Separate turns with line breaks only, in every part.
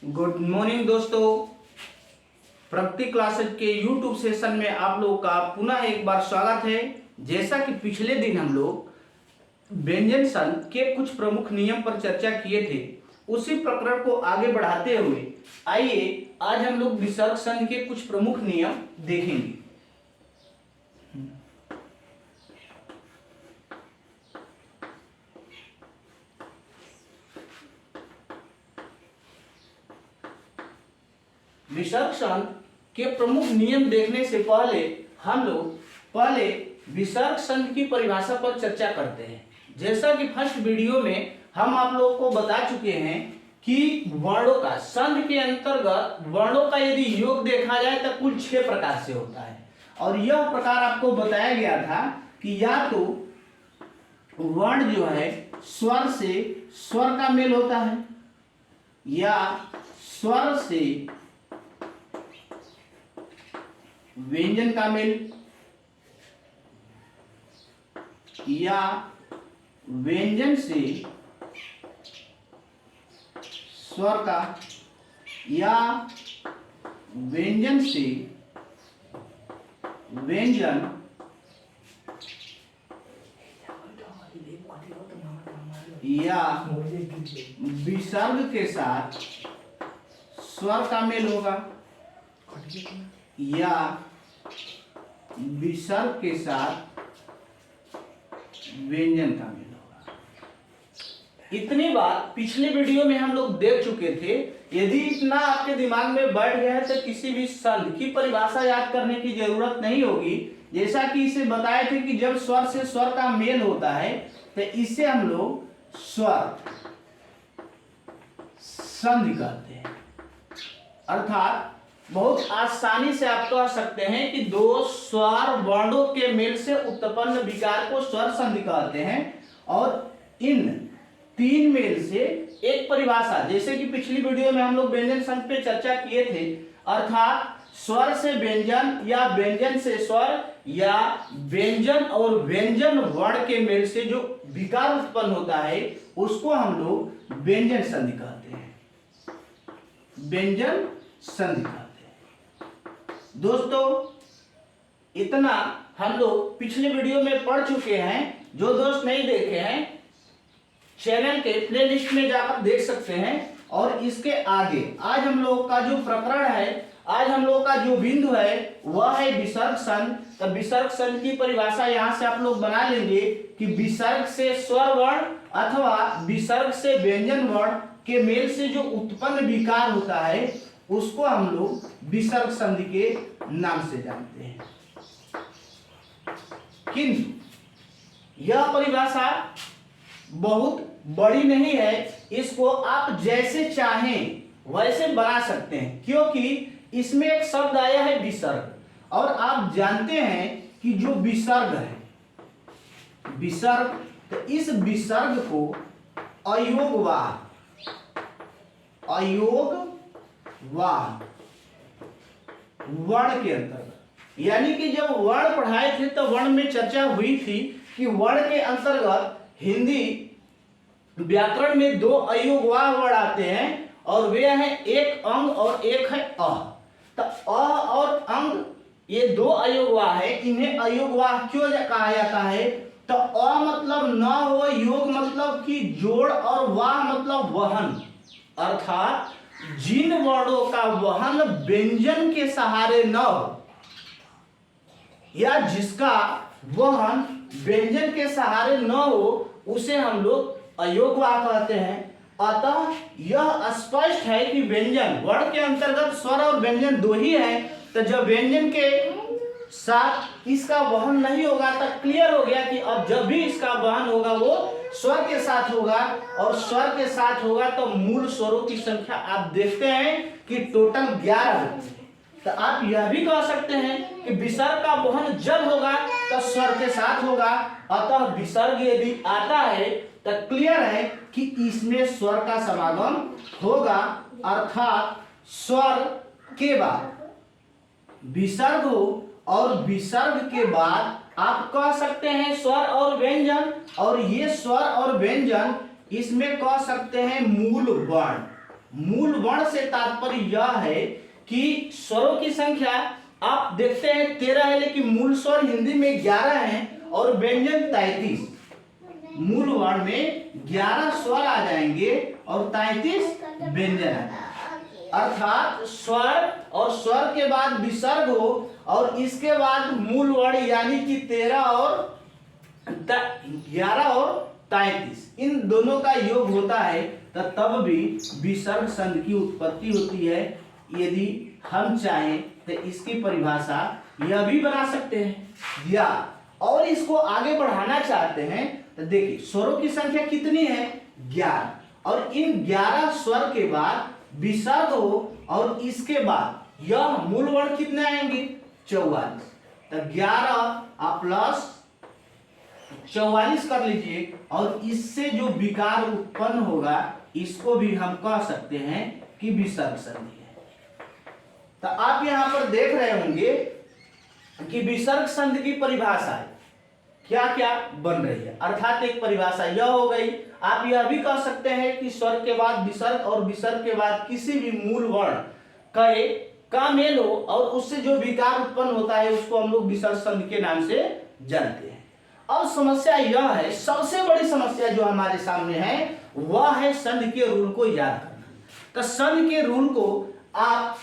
Good morning दोस्तों। प्रगति classes के YouTube session में आप लोगों का पुनः एक बार स्वागत है। जैसा कि पिछले दिन हम लोग व्यंजन संघ के कुछ प्रमुख नियम पर चर्चा किए थे, उसी प्रकरण को आगे बढ़ाते हुए आइए आज हम लोग विसर्ग संघ के कुछ प्रमुख नियम देखेंगे। विसर्ग संघ के प्रमुख नियम देखने से पहले हम लोग विसर्ग संघ की परिभाषा पर चर्चा करते हैं। जैसा कि फर्स्ट वीडियो में हम आप लोगों को बता चुके हैं कि वर्णों का संघ के अंतर्गत वर्णों का यदि योग देखा जाए तो कुल 6 प्रकार से होता है। और यह प्रकार आपको बताया गया था कि या तो वर्ण जो है स्वर से स्वर का मेल होता है, या स्वर से व्यंजन का मेल, या व्यंजन से स्वर का, या व्यंजन से व्यंजन, या विसर्ग के साथ स्वर का मेल होगा, या विसर्ग के साथ व्यंजन का मेल होगा। इतनी बात पिछले वीडियो में हम लोग देख चुके थे। यदि इतना आपके दिमाग में बैठ गया है तो किसी भी संघ की परिभाषा याद करने की जरूरत नहीं होगी। जैसा कि इसे बताए थे कि जब स्वर से स्वर का मेल होता है तो इसे हम लोग स्वर संधि कहते हैं। अर्थात बहुत आसानी से आप कह सकते हैं कि दो स्वर वर्णों के मेल से उत्पन्न विकार को स्वर संधि कहते हैं। और इन 3 मेल से एक परिभाषा, जैसे कि पिछली वीडियो में हम लोग व्यंजन संघ पे चर्चा किए थे, अर्थात स्वर से व्यंजन या व्यंजन से स्वर या व्यंजन और व्यंजन वर्ण के मेल से जो विकार उत्पन्न होता है उसको हम लोग व्यंजन संधि कहते हैं। व्यंजन संधि कहते हैं। दोस्तों इतना हम लोग पिछले वीडियो में पढ़ चुके हैं। जो दोस्त नहीं देखे हैं चैनल के प्लेलिस्ट में जाकर देख सकते हैं। और इसके आगे आज हम लोग का जो प्रकरण है, आज हम लोग का जो बिंदु है वह है विसर्ग संघ। तो विसर्ग संघ की परिभाषा यहाँ से आप लोग बना लेंगे कि विसर्ग से स्वर वर्ण अथवा विसर्ग से व्यंजन वर्ण के मेल से जो उत्पन्न विकार होता है उसको हम लोग विसर्ग संधि के नाम से जानते हैं। किंतु यह परिभाषा बहुत बड़ी नहीं है, इसको आप जैसे चाहें वैसे बना सकते हैं, क्योंकि इसमें एक शब्द आया है विसर्ग। और आप जानते हैं कि जो विसर्ग है, विसर्ग, तो इस विसर्ग को अयोगवाह वर्ण के अंतर्गत, यानी कि जब वर्ण पढ़ाए थे तो वर्ण में चर्चा हुई थी कि वर्ण के अंतर्गत हिंदी व्याकरण में 2 अयोगवाह वर्ण आते हैं और वे हैं एक अंग और एक है अ। तो अ और अंग ये 2 अयोगवाह है। इन्हें अयोगवाह क्यों कहा जाता है? तो अ मतलब न हो, योग मतलब कि जोड़, और वाह मतलब वहन। अर्थात जिन वर्णों का वहन व्यंजन के सहारे न हो या जिसका वहन व्यंजन के सहारे न हो उसे हम लोग अयोगवाह कहते हैं। अतः यह स्पष्ट है कि व्यंजन वर्ण के अंतर्गत स्वर और व्यंजन 2 ही हैं। तो जब व्यंजन के साथ इसका वहन नहीं होगा तो क्लियर हो गया कि अब जब भी इसका वहन होगा वो स्वर के साथ होगा, और स्वर के साथ होगा तो मूल स्वरों की संख्या आप देखते हैं कि टोटल 11 होती है। तो आप यह भी कह सकते हैं कि विसर्ग का वहन जब होगा तो स्वर के साथ होगा। अतः विसर्ग यदि आता है तो क्लियर है कि इसमें स्वर का समागम होगा। अर्थात स्वर के बाद विसर्ग हो और विसर्ग के बाद आप कह सकते हैं स्वर और व्यंजन, और ये स्वर और व्यंजन इसमें कह सकते हैं मूल वर्ण। मूल वर्ण से तात्पर्य यह है कि स्वरों की संख्या आप देखते हैं 13 है, लेकिन मूल स्वर हिंदी में 11 है और व्यंजन 33। मूल वर्ण में 11 स्वर आ जाएंगे और 33 व्यंजन है। अर्थात स्वर और स्वर के बाद विसर्ग हो और इसके बाद मूल वर्ण यानी कि 13 और 11 और 33 इन दोनों का योग होता है तो तब भी विसर्ग संधि की उत्पत्ति होती है। यदि हम चाहें तो इसकी परिभाषा यह भी बना सकते हैं या और इसको आगे बढ़ाना चाहते हैं तो देखिए स्वरों की संख्या कितनी है 11 और इन 11 स्वर के बाद विसर्ग हो और इसके बाद यह मूल वर्ण कितने आएंगे 44। तो 11 प्लस 44 कर लीजिए और इससे जो विकार उत्पन्न होगा इसको भी हम कह सकते हैं कि विसर्ग संधि है। तो आप यहां पर देख रहे होंगे कि विसर्ग संधि की परिभाषा क्या क्या बन रही है। अर्थात एक परिभाषा यह हो गई। आप यह भी कह सकते हैं कि स्वर के बाद विसर्ग और विसर्ग के बाद किसी भी मूल वर्ण का मेल हो और उससे जो विकार उत्पन्न होता है उसको हम लोग विसर्ग संधि के नाम से जानते हैं। अब समस्या यह है, सबसे बड़ी समस्या जो हमारे सामने है वह है संधि के रूल को याद करना। तो संधि के रूल को आप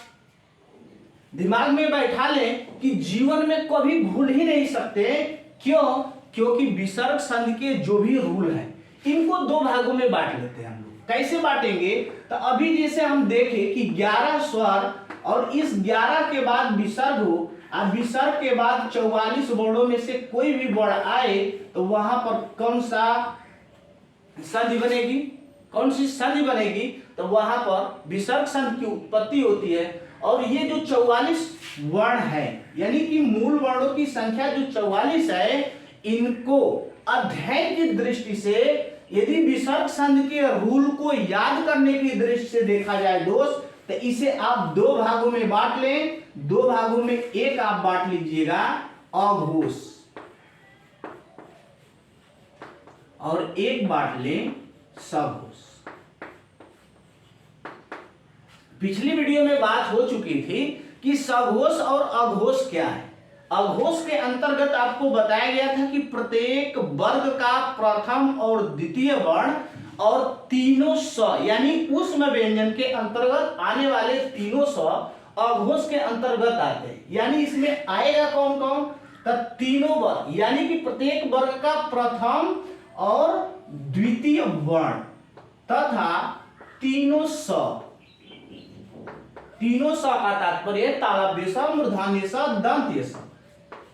दिमाग में बैठा लें कि जीवन में कभी भूल ही नहीं सकते। क्यों? क्योंकि विसर्ग संधि के जो भी रूल हैं इनको दो भागों में बांट लेते हैं हम लोग। कैसे बांटेंगे? तो अभी जैसे हम देखें कि 11 स्वर और इस 11 के बाद विसर्ग हो और विसर्ग के बाद 44 वर्णों में से कोई भी वर्ण आए तो वहां पर कौन सा संधि बनेगी? कौन सी संधि बनेगी? तो वहां पर विसर्ग संधि की उत्पत्ति होती है। और ये जो 44 वर्ण है यानी कि मूल वर्णों की संख्या जो 44 है इनको अध्ययन की दृष्टि से यदि विसर्ग संधि के रूल को याद करने की दृष्टि से देखा जाए दोस्त तो इसे आप दो भागों में बांट लें। दो भागों में एक आप बांट लीजिएगा अघोष और एक बांट लें सघोष। पिछली वीडियो में बात हो चुकी थी कि सघोष और अघोष क्या है। अघोष के अंतर्गत आपको बताया गया था कि प्रत्येक वर्ग का प्रथम और द्वितीय वर्ण और तीनों स यानी ऊष्म व्यंजन के अंतर्गत आने वाले तीनों स अघोष के अंतर्गत आते हैं। यानी इसमें आएगा कौन कौन? तो तीनों वर्ग यानी कि प्रत्येक वर्ग का प्रथम और द्वितीय वर्ण तथा तीनों स। तीनों स का तात्पर्य तालव्य स, मूर्धन्य स, दंत्य स।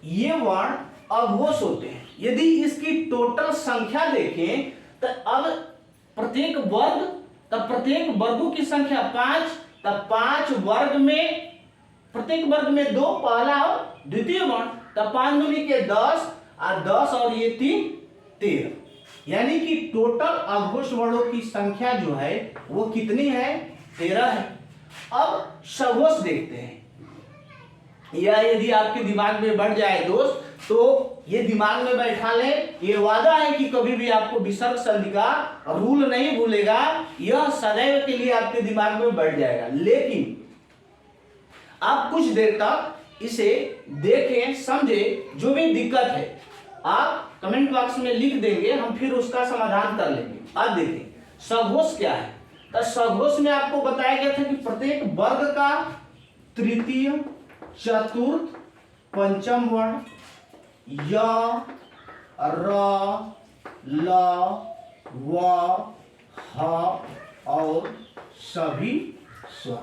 ये वर्ण अघोष होते हैं। यदि इसकी टोटल संख्या देखें तो अब प्रत्येक वर्गों की संख्या 5, तब 5 वर्ग में प्रत्येक वर्ग में 2 पहला और द्वितीय वर्ण, तब 5 दूनी के 10 और 10 और ये 3 13। यानी कि टोटल अघोष वर्णों की संख्या जो है वो कितनी है? 13 है। अब सघोष देखते हैं। या यदि आपके दिमाग में बढ़ जाए दोस्त तो ये दिमाग में बैठा लें। ये वादा है कि कभी भी आपको विसर्ग संधि का रूल नहीं भूलेगा। यह सदैव के लिए आपके दिमाग में बैठ जाएगा। लेकिन आप कुछ देर तक इसे देखें, समझे। जो भी दिक्कत है आप कमेंट बॉक्स में लिख देंगे, हम फिर उसका समाधान कर लेंगे। अब देखें सघोष क्या है। तो सघोष में आपको बताया गया था कि प्रत्येक वर्ग का तृतीय, चतुर्थ, पंचम वर्ण य, र, ल, व, ह और सभी स्वर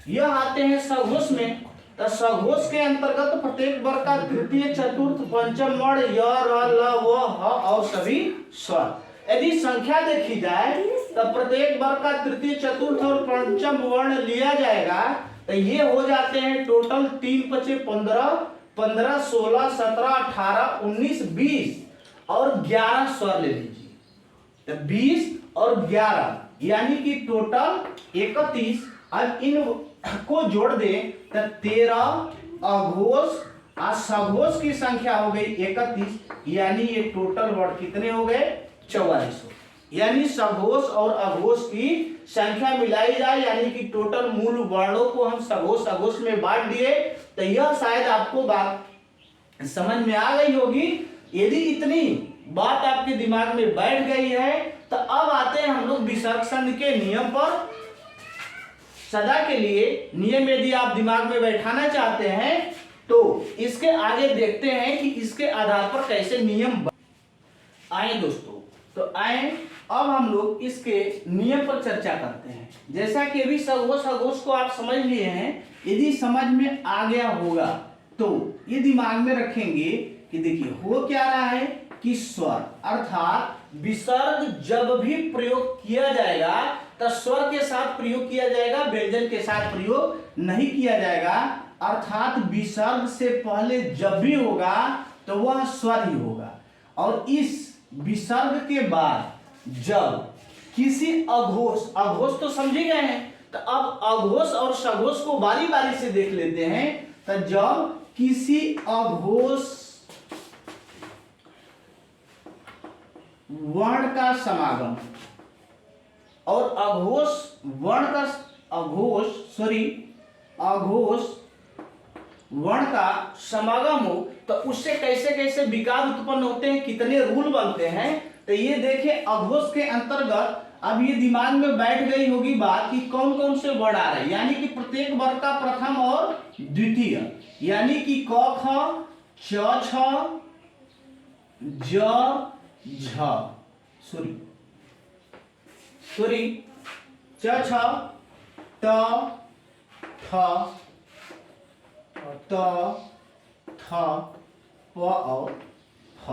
यह आते हैं सघोष में। तो सघोष के अंतर्गत प्रत्येक वर्ग का तृतीय, चतुर्थ, पंचम वर्ण य, र, ल, व, ह और सभी स्वर। यदि संख्या देखी जाए तो प्रत्येक वर्ग का तृतीय, चतुर्थ और पंचम वर्ण लिया जाएगा तो ये हो जाते हैं टोटल 3 × 5 = 15, 15, 16, 17, 18, 19, 20 और 11 स्वर ले लीजिए। तो 20 और 11 यानी कि टोटल 31। अब इन को जोड़ दें तो 13 अघोष और सघोष की संख्या हो गई 31। यानी ये टोटल वर्ण कितने हो गए? 44 हो। यानी सघोष और अघोष की संख्या मिलाई जाए, यानी कि टोटल मूल वर्णों को हम सघोष अघोष में बांट दिए। तो यह शायद आपको बात समझ में आ गई होगी। यदि इतनी बात आपके दिमाग में बैठ गई है तो अब आते हैं हम लोग विसर्ग संधि के नियम पर। सदा के लिए नियम यदि आप दिमाग में बैठाना चाहते हैं तो इसके आगे देखते हैं कि इसके आधार पर कैसे नियम आए दोस्तों। तो आए अब हम लोग इसके नियम पर चर्चा करते हैं। जैसा कि अभी सघोष अघोष को आप समझ लिए हैं, यदि समझ में आ गया होगा तो ये दिमाग में रखेंगे कि देखिए हो क्या रहा है कि स्वर अर्थात विसर्ग जब भी प्रयोग किया जाएगा तो स्वर के साथ प्रयोग किया जाएगा, व्यंजन के साथ प्रयोग नहीं किया जाएगा। अर्थात विसर्ग से पहले जब भी होगा तो वह स्वर ही होगा, और इस विसर्ग के बाद जब किसी अघोष, अघोष तो समझे गए हैं, तो अब अघोष और सघोष को बारी बारी से देख लेते हैं। तो जब किसी अघोष वर्ण का समागम और अघोष वर्ण का समागम हो तो उससे कैसे कैसे विकार उत्पन्न होते हैं, कितने रूल बनते हैं। तो ये देखें अघोष के अंतर्गत अब ये दिमाग में बैठ गई होगी बात कि कौन कौन से वर्ण आ रहे हैं, यानी कि प्रत्येक वर्ग का प्रथम और द्वितीय, यानी कि क ख च छ ज झ सूरी च छ त थ त थ प और फ,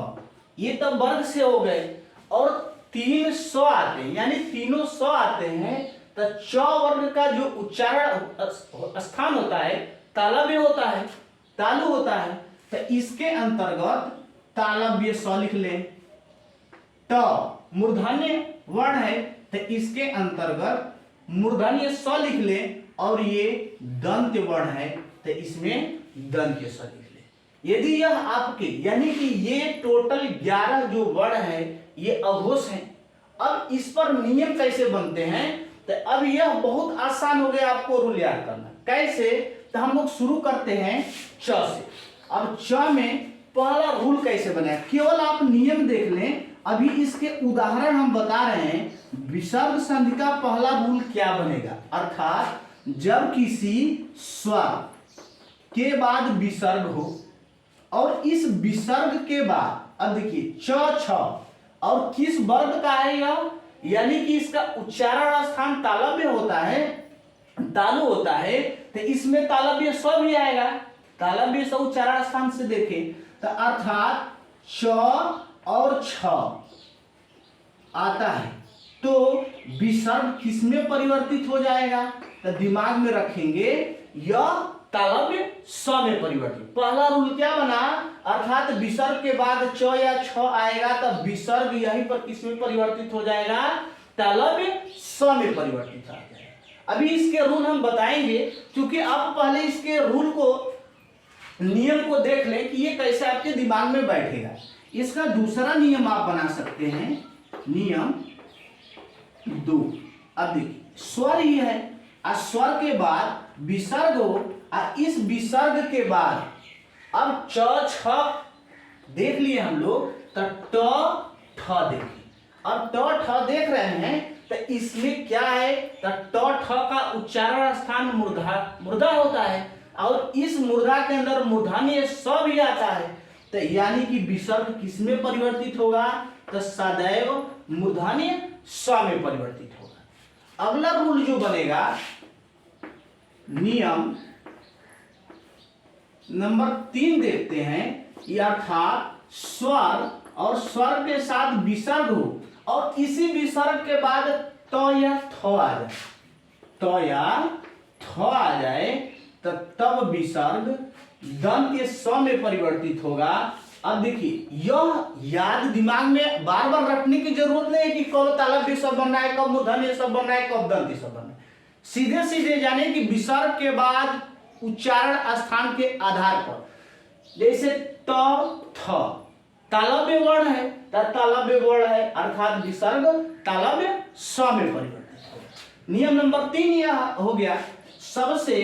ये तो वर्ग से हो गए। और 3 स्व आते हैं, यानी तीनों स्व आते हैं। तो च वर्ग का जो उच्चारण स्थान होता है तालव्य होता है, तालु होता है। तो इसके अंतर्गत तालव्य स्व लिख लें। ट मूर्धन्य वर्ण है तो इसके अंतर्गत मूर्धन्य स्व लिख लें, और ये दंत वर्ण है तो इसमें दंत स्व लिख लें। यदि यह आपके यानी कि ये टोटल 11 जो वर्ण है ये अघोष है। अब इस पर नियम कैसे बनते हैं, तो अब यह बहुत आसान हो गया आपको रूल याद करना। कैसे, तो हम लोग शुरू करते हैं च से। अब च में पहला रूल कैसे बना, केवल आप नियम देख लें। अभी इसके उदाहरण हम बता रहे हैं। विसर्ग संधि का पहला रूल क्या बनेगा, अर्थात जब किसी स्वर के बाद विसर्ग हो और इस विसर्ग के बाद अब देखिए च छ और किस वर्ग का है यह, यानी कि इसका उच्चारण स्थान तालव्य होता है, तालु होता है। तो इसमें तालव्य स्व भी आएगा, तालव्य स्व उच्चारण स्थान से देखें तो अर्थात च और छ आता है तो विसर्ग किसमें परिवर्तित हो जाएगा, तो दिमाग में रखेंगे यह तालव्य स्व में परिवर्तित। पहला रूल क्या बना, अर्थात विसर्ग के बाद च या छ आएगा तब विसर्ग यहीं पर किसमें परिवर्तित हो जाएगा, तालव्य स्व में परिवर्तित आ जाएगा। अभी इसके रूल हम बताएंगे, क्योंकि आप पहले इसके रूल को, नियम को देख लें कि ये कैसे आपके दिमाग में बैठेगा। इसका दूसरा नियम आप बना सकते हैं, नियम 2। अब देखिए स्वर ही है, स्वर के बाद विसर्ग हो, इस विसर्ग के बाद अब च छ देख लिए हम लोग, तो ट ठ देखिए। अब ट ठ देख रहे हैं तो इसमें क्या है, तो ट ठ का उच्चारण स्थान मूर्धा होता है, और इस मूर्धा के अंदर मूर्धन्य स्व भी आता है। तो यानी कि विसर्ग किसमें परिवर्तित होगा, तो सदैव मूर्धन्य स्व में परिवर्तित होगा। अगला रूल जो बनेगा, नियम नंबर 3 देखते हैं। अर्थात स्वर और स्वर के साथ विसर्ग हो और इसी विसर्ग के बाद तो या थ आ जाए, तो या थ आ जाए, तो तब विसर्ग दंत स्व में परिवर्तित होगा। अब देखिए यह याद दिमाग में बार बार रखने की जरूरत नहीं है कि कब तालव्य स्व बनना है, कब मूर्धन्य स्व बनना है, कब दंत स्व बनना है। सीधे सीधे जाने कि विसर्ग के बाद उच्चारण स्थान के आधार पर, जैसे त थ तालव्य वर्ण है, तालव्य वर्ण है अर्थात विसर्ग तालव्य स्व में परिवर्तित हो। नियम नंबर 3 यह हो गया। सबसे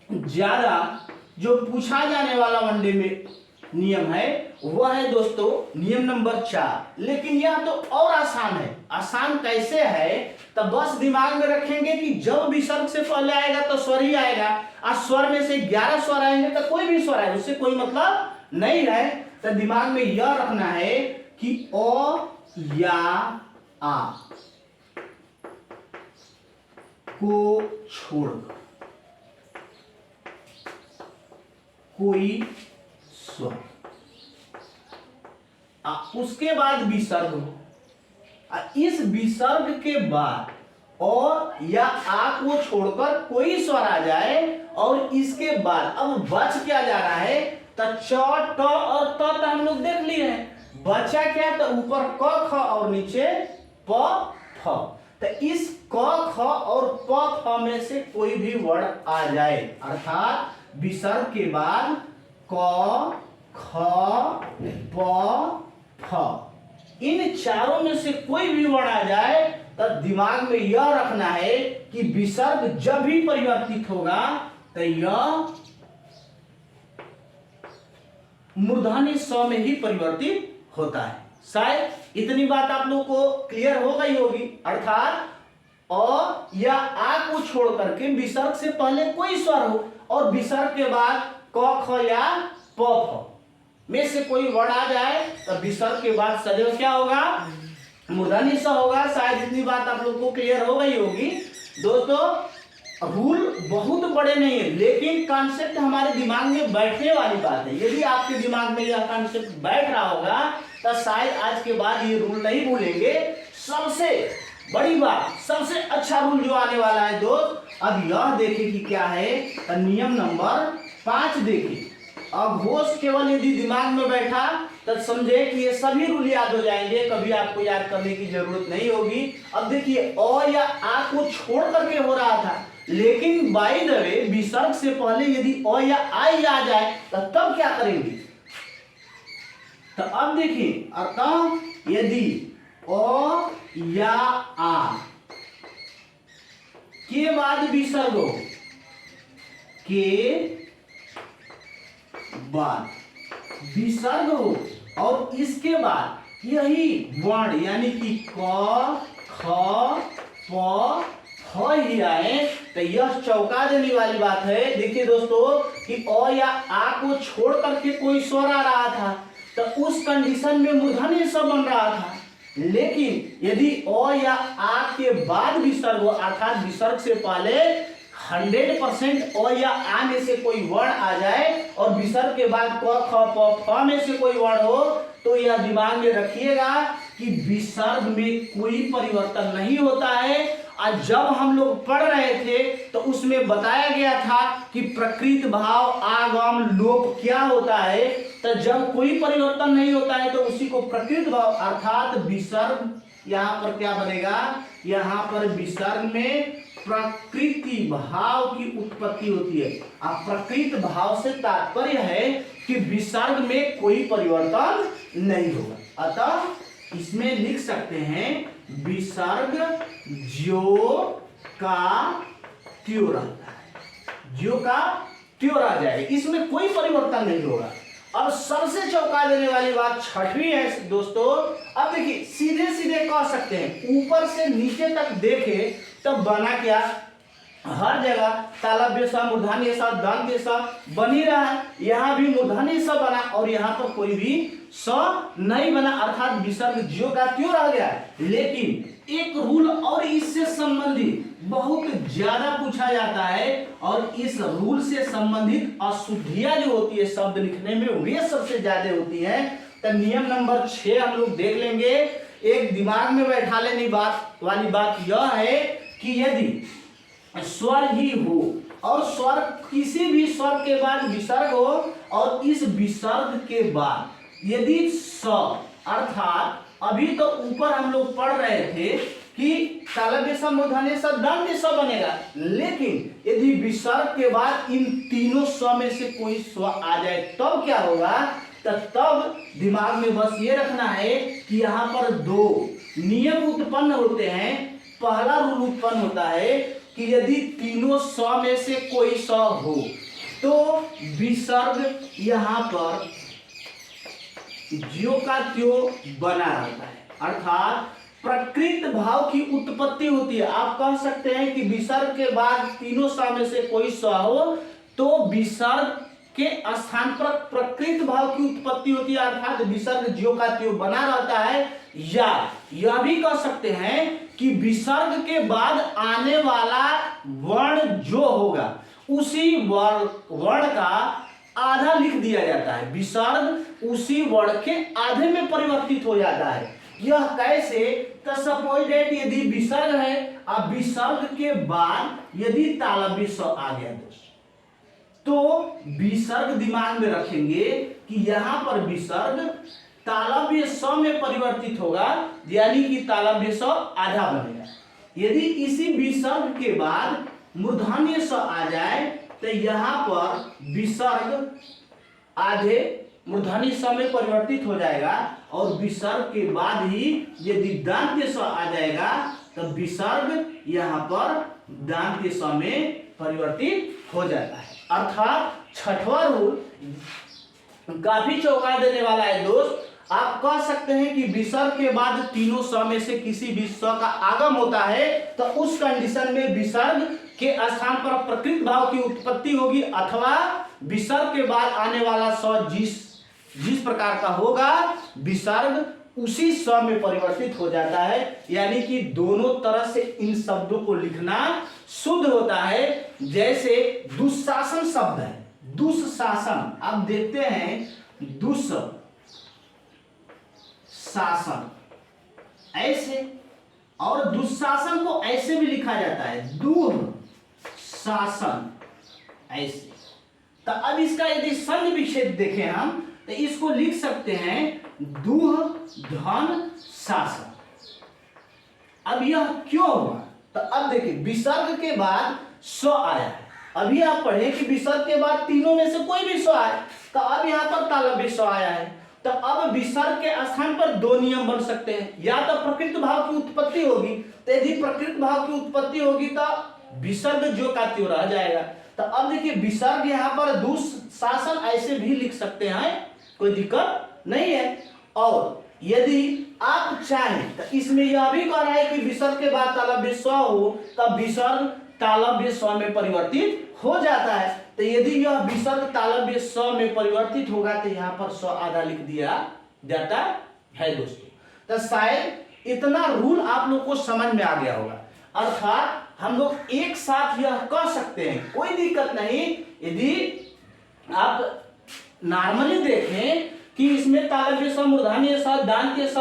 ज्यादा जो पूछा जाने वाला वनडे में नियम है वह है दोस्तों नियम नंबर 4। लेकिन यह तो और आसान है। आसान कैसे है, तो बस दिमाग में रखेंगे कि जब विसर्ग से पहले आएगा तो स्वर ही आएगा, और स्वर में से 11 स्वर आएंगे तो कोई भी स्वर आए उससे कोई मतलब नहीं है। तो दिमाग में यह रखना है कि अ या आ को छोड़कर कोई स्वर, उसके बाद विसर्ग हो। इस विसर्ग के बाद अ या आ को छोड़कर कोई स्वर आ जाए, और इसके बाद अब बच क्या जा रहा है, तो च ट और त तो हम लोग देख लिए हैं। बचा क्या, तो ऊपर क ख और नीचे प फ। तो इस क ख और प फ में से कोई भी वर्ण आ जाए, अर्थात विसर्ग के बाद क ख प फ, इन चारों में से कोई भी वर्ण आ जाए तो दिमाग में यह रखना है कि विसर्ग जब भी परिवर्तित होगा तो यह मूर्धन्य स्व में ही परिवर्तित होता है। शायद इतनी बात आप लोगों को क्लियर हो गई होगी। अर्थात अ या आ को छोड़ करके विसर्ग से पहले कोई स्वर हो और विसर्ग के बाद क ख या प फ में से कोई वर्ण आ जाए तो विसर्ग के बाद सदैव क्या होगा, मूर्धन्य स्व होगा। शायद इतनी बात आप लोग को क्लियर हो गई होगी। दोस्तों रूल बहुत बड़े नहीं है, लेकिन कॉन्सेप्ट हमारे दिमाग में बैठने वाली बात है। यदि आपके दिमाग में यह कॉन्सेप्ट बैठ रहा होगा तो शायद आज के बाद ये रूल नहीं भूलेंगे। सबसे बड़ी बात, सबसे अच्छा रूल जो आने वाला है दोस्त, अब यह देखें कि क्या है। तो नियम नंबर 5 देखिए। अघोष केवल यदि दिमाग में बैठा तो समझे कि ये सभी रूल याद हो जाएंगे, कभी आपको याद करने की जरूरत नहीं होगी। अब देखिए अ या आ को छोड़ करके हो रहा था, लेकिन बाय द वे विसर्ग से पहले यदि अ या आई आ जाए तो तब क्या करेंगे। तो अब देखिए अतः यदि अ या आ के बाद विसर्ग हो, के बाद विसर्ग हो और इसके बाद यही वर्ण यानी कि क ख प फ ही आए तो यह चौंका देने वाली बात है। देखिए दोस्तों कि अ या आ को छोड़ करके कोई स्वर आ रहा था तो उस कंडीशन में मूर्धन्य स्वर बन रहा था। लेकिन यदि अ या आ के बाद विसर्ग हो, अर्थात विसर्ग से पहले 100% अ या आ में से कोई वर्ण आ जाए और विसर्ग के बाद क ख प फ में से कोई वर्ण हो, तो यह दिमाग में रखिएगा कि विसर्ग में कोई परिवर्तन नहीं होता है। और जब हम लोग पढ़ रहे थे तो उसमें बताया गया था कि प्रकृत भाव आगम लोप क्या होता है। तो जब कोई परिवर्तन नहीं होता है तो उसी को प्रकृत भाव अर्थात विसर्ग, यहाँ पर क्या बनेगा, यहाँ पर विसर्ग में प्रकृति भाव की उत्पत्ति होती है। अब प्रकृत भाव से तात्पर्य है कि विसर्ग में कोई परिवर्तन नहीं होगा। अतः इसमें लिख सकते हैं विसर्ग ज्यो का त्यों रहता है, ज्यो का त्यों रह जाएगा, इसमें कोई परिवर्तन नहीं होगा। अब सबसे चौंका देने वाली बात छठवीं है दोस्तों। अब देखिए सीधे सीधे कह सकते हैं, ऊपर से नीचे तक देखे तब बना क्या, हर जगह तालव्य सा मूर्धन्य सा दंत सा बन ही रहा है। यहाँ भी मूर्धन्य सा बना और यहाँ पर कोई भी स नहीं बना, अर्थात विसर्ग ज्यो का त्यों रह गया। लेकिन एक रूल और इससे संबंधित बहुत ज्यादा पूछा जाता है और इस रूल से संबंधित अशुद्धियां जो होती है शब्द लिखने में वे सबसे ज्यादा होती है। तो नियम नंबर 6 हम लोग देख लेंगे। एक दिमाग में बैठा लेने बात वाली बात यह है कि यदि स्वर ही हो और स्वर किसी भी स्वर के बाद विसर्ग हो और इस विसर्ग के बाद यदि स, अर्थात अभी तो ऊपर हम लोग पढ़ रहे थे कि तालव्य सा मूर्धन्य सा दंत सा बनेगा, लेकिन यदि विसर्ग के बाद इन तीनों स्व में से कोई स्व आ जाए तब क्या होगा। तब दिमाग में बस ये रखना है कि यहाँ पर दो नियम उत्पन्न होते हैं। पहला रूल उत्पन्न होता है कि यदि तीनों स में से कोई स हो तो विसर्ग यहाँ पर ज्यों का त्यों बना रहता है, अर्थात प्रकृत भाव की उत्पत्ति होती है। आप कह सकते हैं कि विसर्ग के बाद तीनों स में से कोई स हो तो विसर्ग के स्थान पर प्रकृत भाव की उत्पत्ति होती है, अर्थात विसर्ग ज्यों का त्यों बना रहता है। या यह भी कह सकते हैं कि विसर्ग के बाद आने वाला वर्ण जो होगा उसी वर्ण का आधा लिख दिया जाता है, विसर्ग उसी वर्ण के आधे में परिवर्तित हो जाता है। यह कैसे? तो सपोज दैट यदि विसर्ग है, अब विसर्ग के बाद यदि तालव्य स आ गया दोस्त, तो विसर्ग दिमाग में रखेंगे कि यहाँ पर विसर्ग तालव्य स में परिवर्तित होगा, यानी कि तालव्य स आधा बनेगा। यदि इसी विसर्ग के बाद मूर्धन्य स आ जाए तो यहाँ पर विसर्ग आधे मूर्धन्य स में परिवर्तित हो जाएगा, और विसर्ग के बाद ही यदि दंत्य स आ जाएगा तो विसर्ग यहाँ पर दंत्य स में परिवर्तित हो जाता है। अर्थात छठवां रूल काफी चौंका देने वाला है दोस्त। आप कह सकते हैं कि विसर्ग के बाद तीनों स में से किसी भी स का आगम होता है तो उस कंडीशन में विसर्ग के स्थान पर प्रकृत भाव की उत्पत्ति होगी, अथवा विसर्ग के बाद आने वाला स जिस प्रकार का होगा विसर्ग उसी स में परिवर्तित हो जाता है। यानी कि दोनों तरह से इन शब्दों को लिखना शुद्ध होता है। जैसे दुशासन शब्द है, दुशासन, आप देखते हैं दुशासन ऐसे, और दुशासन को ऐसे भी लिखा जाता है दुशासन ऐसे। तो अब इसका यदि संधि विच्छेद देखें हम तो इसको लिख सकते हैं दुह धन शासन। अब यह क्यों हुआ? तो अब देखिए विसर्ग के बाद स आया है, अभी आप पढ़े कि विसर्ग के बाद तीनों में से कोई भी स आए, तो अब यहाँ पर तालव्य स आया है। तो अब विसर्ग के स्थान पर दो नियम बन सकते हैं, या तो प्रकृत भाव की उत्पत्ति होगी, तो यदि प्रकृत भाव की उत्पत्ति होगी तो विसर्ग ज्यों का त्यों रह जाएगा। तो अब देखिए विसर्ग यहाँ पर दुशासन ऐसे भी लिख सकते हैं, कोई दिक्कत नहीं है। और यदि आप चाहें तो इसमें यह भी कह रहा है कि विसर्ग के बाद तालव्य स हो तब विसर्ग तालव्य स में परिवर्तित हो जाता है। तो यदि यह विसर्ग तालव्य स में परिवर्तित होगा तो यहाँ पर स आधा लिख दिया जाता है दोस्तों। तो शायद इतना रूल आप लोग को समझ में आ गया होगा। अर्थात हम लोग एक साथ यह कह सकते हैं, कोई दिक्कत नहीं। यदि आप नॉर्मली देखें कि इसमें तालव्य स, मूर्धन्य स, दंत्य स,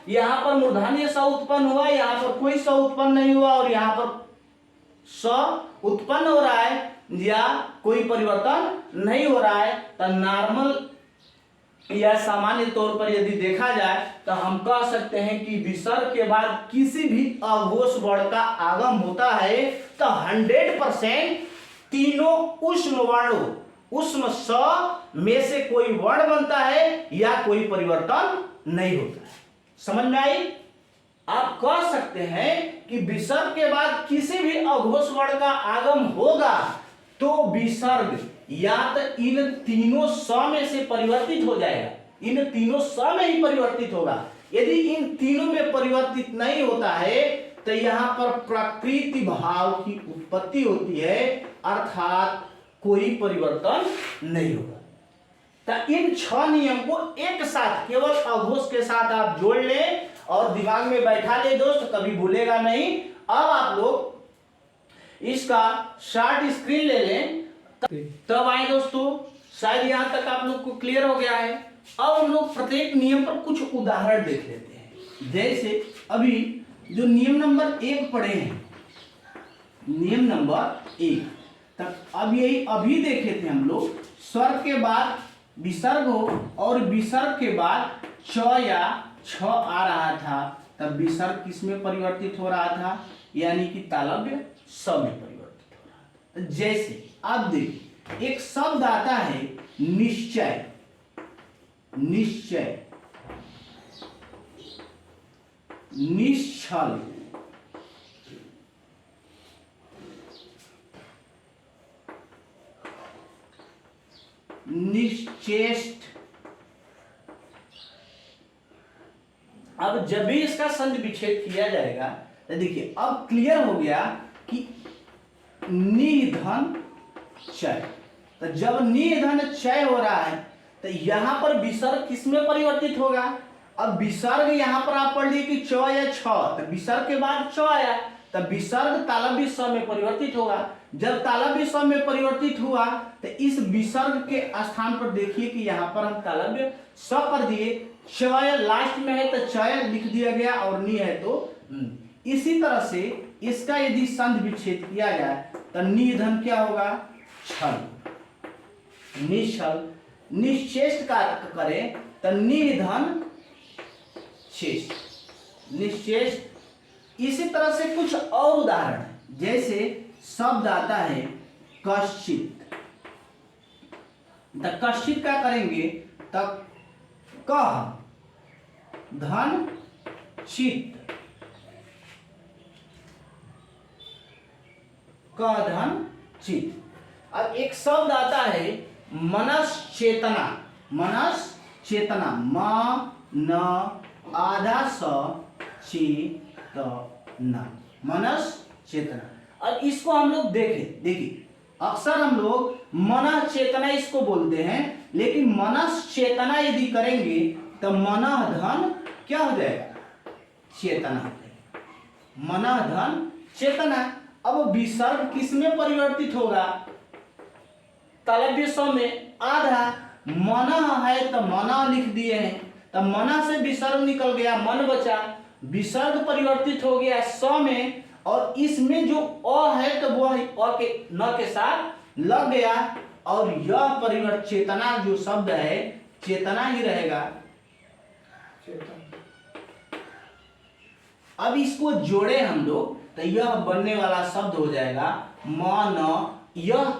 यहाँ पर मूर्धन्य स उत्पन्न हुआ, यहाँ पर कोई स उत्पन्न नहीं हुआ, और यहाँ पर स उत्पन्न हो रहा है या कोई परिवर्तन नहीं हो रहा है, तो नॉर्मल या सामान्य तौर पर यदि देखा जाए तो हम कह सकते हैं कि विसर्ग के बाद किसी भी अघोष वर्ण का आगम होता है तो 100% तीनों ऊष्म वर्णों ऊष्म स में से कोई वर्ण बनता है या कोई परिवर्तन नहीं होता है। समझ में आई? आप कह सकते हैं कि विसर्ग के बाद किसी भी अघोष वर्ण का आगम होगा तो विसर्ग या तो इन तीनों स में से परिवर्तित हो जाएगा, इन तीनों स में ही परिवर्तित होगा। यदि इन तीनों में परिवर्तित नहीं होता है तो यहाँ पर प्रकृति भाव की उत्पत्ति होती है, अर्थात कोई परिवर्तन नहीं होगा। तो इन 6 नियम को एक साथ केवल अघोष के साथ आप जोड़ लें और दिमाग में बैठा ले दोस्त, कभी भूलेगा नहीं। अब आप लोग इसका शॉर्ट स्क्रीन ले लें, तब आए दोस्तों। शायद यहां तक आप लोग को क्लियर हो गया है। अब हम लोग प्रत्येक नियम पर कुछ उदाहरण देख लेते हैं। जैसे अभी जो नियम नंबर 1 पढ़े हैं, नियम नंबर 1 तक अब यही अभी देखे थे हम लोग। स्वर के बाद विसर्ग हो और विसर्ग के बाद च या छ आ रहा था, तब विसर्ग किस में परिवर्तित हो रहा था? यानी कि तालव्य स में परिवर्तित हो रहा था। जैसे आप देखिए एक शब्द आता है निश्चय, निश्चय, निश्चल, निश्चेष्ट। अब जब भी इसका संधि विच्छेद किया जाएगा तो देखिए अब क्लियर हो गया कि निधन चय। तो जब निधन चय हो रहा है तो यहां पर विसर्ग किसमें परिवर्तित होगा? अब विसर्ग यहां पर आप पढ़ लिए कि च या छ, तो विसर्ग के बाद च आया, तब विसर्ग तालव्य स में परिवर्तित होगा। जब तालव्य स में परिवर्तित हुआ तो इस विसर्ग के स्थान पर देखिए कि यहाँ पर हम तालव्य स कर दिए, च लास्ट में है तो च लिख दिया गया और नी है तो इसी तरह से इसका यदि संधि विच्छेद किया जाए तो निधन क्या होगा? छल, निश्चल, निश्चेष्ट का करें तो निधन चेष्ट, निश्चेष्ट। इसी तरह से कुछ और उदाहरण जैसे शब्द आता है कश्चित, तो कश्चित का करेंगे तो कह धन चित्त, कह धन चित्त। अब एक शब्द आता है मनस चेतना, मनस चेतना, म न आधा स चेतना, मनस चेतना। अब इसको हम लोग देखिए अक्सर हम लोग मन चेतना इसको बोलते हैं, लेकिन मनस चेतना यदि करेंगे तो मन धन क्या हो जाएगा? चेतना, मन धन चेतना। अब विसर्ग किसमें परिवर्तित होगा? तालव्य स में आधा, मना है तो मना लिख दिए हैं, तो मना से विसर्ग निकल गया, मन बचा, विसर्ग परिवर्तित हो गया स में, और इसमें जो अ है तो वह अ के न के साथ लग गया, और यह परिवर्तन चेतना जो शब्द है चेतना ही रहेगा। अब इसको जोड़े हम लोग तो यह बनने वाला शब्द हो जाएगा मन। यह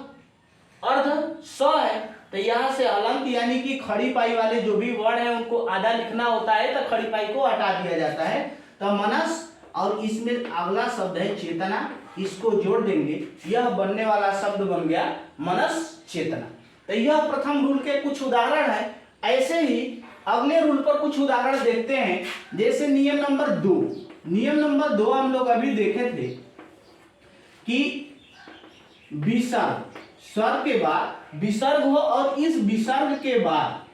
अर्ध स है तो यहाँ से हलंत यानी कि खड़ी पाई वाले जो भी वर्ण है उनको आधा लिखना होता है, तो खड़ी पाई को हटा दिया जाता है। तो मनस और इसमें अगला शब्द है चेतना, इसको जोड़ देंगे, यह बनने वाला शब्द बन गया मनस चेतना। तो यह प्रथम रूल के कुछ उदाहरण है। ऐसे ही अगले रूल पर कुछ उदाहरण देखते हैं, जैसे नियम नंबर 2। नियम नंबर 2 हम लोग अभी देखे थे कि विसर्ग, स्वर के बाद विसर्ग हो और इस विसर्ग के बाद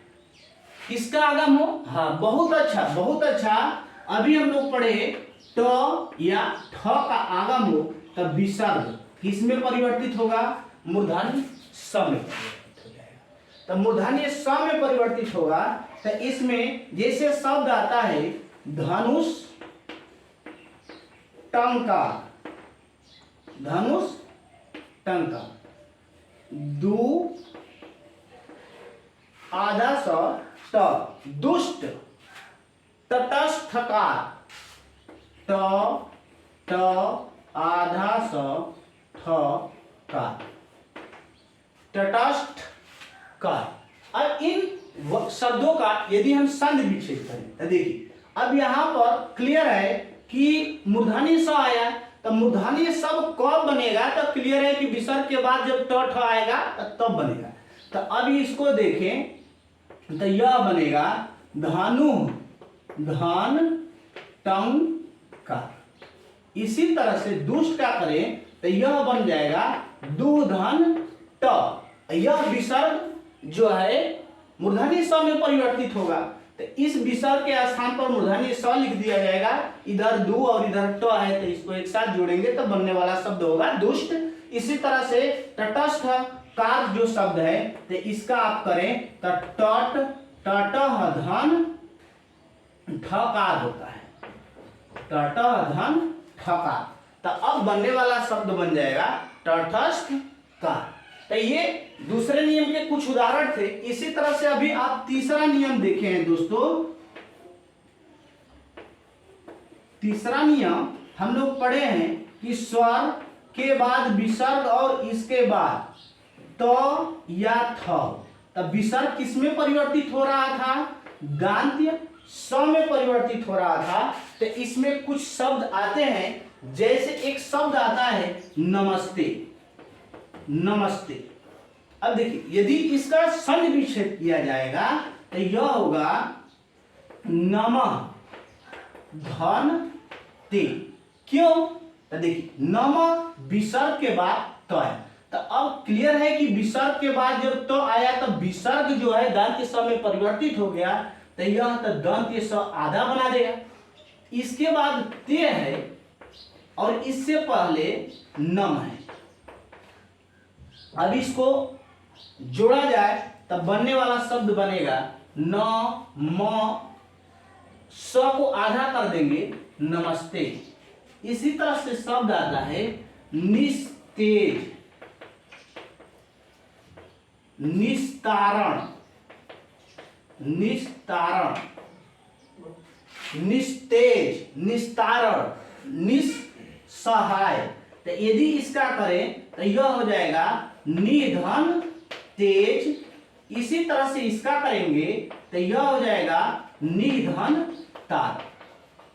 किसका आगम हो? हाँ, बहुत अच्छा, बहुत अच्छा। अभी हम लोग पढ़े ट या ठ का आगम हो तब विसर्ग किसमें परिवर्तित होगा? मूर्धन्य स में परिवर्तित हो जाएगा। तब मूर्धन्य स में परिवर्तित होगा तो इसमें जैसे शब्द आता है धनुष टंका, धनुष टंका, दू आधा स ट, दुष्ट, तटस्थकार, ट ट आधा स ठ का, तटस्थ कार। अब इन शब्दों का यदि हम संधि विच्छेद करें तो देखिए अब यहां पर क्लियर है कि मूर्धन्य स आया, तो मूर्धन्य सब कब बनेगा? तो क्लियर है कि विसर्ग के बाद जब ट ठ आएगा तब बनेगा। तो अब इसको देखें तो यह बनेगा धानु धन टंका। इसी तरह से दुष्ट का करें तो यह बन जाएगा दुधन ट। यह विसर्ग जो है मूर्धन्य स में परिवर्तित होगा, तो इस विसर्ग के स्थान पर मूर्धन्य स लिख दिया जाएगा। इधर दू और इधर ट है तो इसको एक साथ जोड़ेंगे तो बनने वाला शब्द होगा दुष्ट। इसी तरह से तटस्थ कार जो शब्द है तो इसका आप करें तो टट टटह धन ठकार होता है, टटह धन ठकार। तो अब बनने वाला शब्द बन जाएगा तटस्थ कार। तो ये दूसरे नियम के कुछ उदाहरण थे। इसी तरह से अभी आप तीसरा नियम देखे हैं दोस्तों। तीसरा नियम हम लोग पढ़े हैं कि स्वर के बाद विसर्ग और इसके बाद तो या थ, तब विसर्ग किस में परिवर्तित हो रहा था? गांत्य स में परिवर्तित हो रहा था। तो इसमें कुछ शब्द आते हैं, जैसे एक शब्द आता है नमस्ते। नमस्ते, अब देखिए यदि इसका संधि विच्छेद किया जाएगा तो यह होगा नमः धन ते। क्यों? तो देखिए नमः विसर्ग के बाद तो है, तो अब क्लियर है कि विसर्ग के बाद जब तो आया तो विसर्ग जो है दंत्य स में परिवर्तित हो गया, तो यह तो दंत्य स आधा बना देगा। इसके बाद ते है और इससे पहले नम है। अब इसको जोड़ा जाए तब बनने वाला शब्द बनेगा न म, स को आधा कर देंगे नमस्ते। इसी तरह से शब्द आता है निस्तेज, निस्तारण, निस्तारण, निस्तेज, निस्तारण, निस्सहाय। तो यदि इसका करें तो यह हो जाएगा निधन तेज। इसी तरह से इसका करेंगे तो यह हो जाएगा निधन तार।